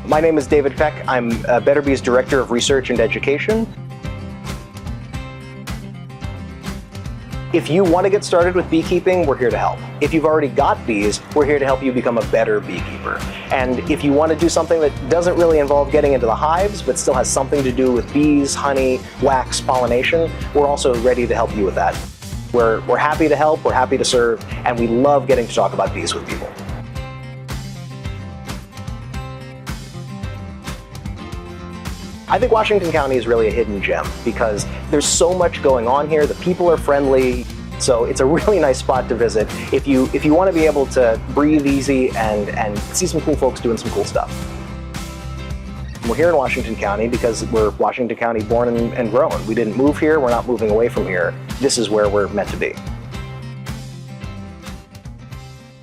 My name is David Peck. I'm Betterbee's Director of Research and Education. If you want to get started with beekeeping, we're here to help. If you've already got bees, we're here to help you become a better beekeeper. And if you want to do something that doesn't really involve getting into the hives, but still has something to do with bees, honey, wax, pollination, we're also ready to help you with that. We're happy to help, we're happy to serve, and we love getting to talk about bees with people. I think Washington County is really a hidden gem because there's so much going on here. The people are friendly, so it's a really nice spot to visit if you want to be able to breathe easy and see some cool folks doing some cool stuff. We're here in Washington County because we're Washington County born and grown. We didn't move here, we're not moving away from here. This is where we're meant to be.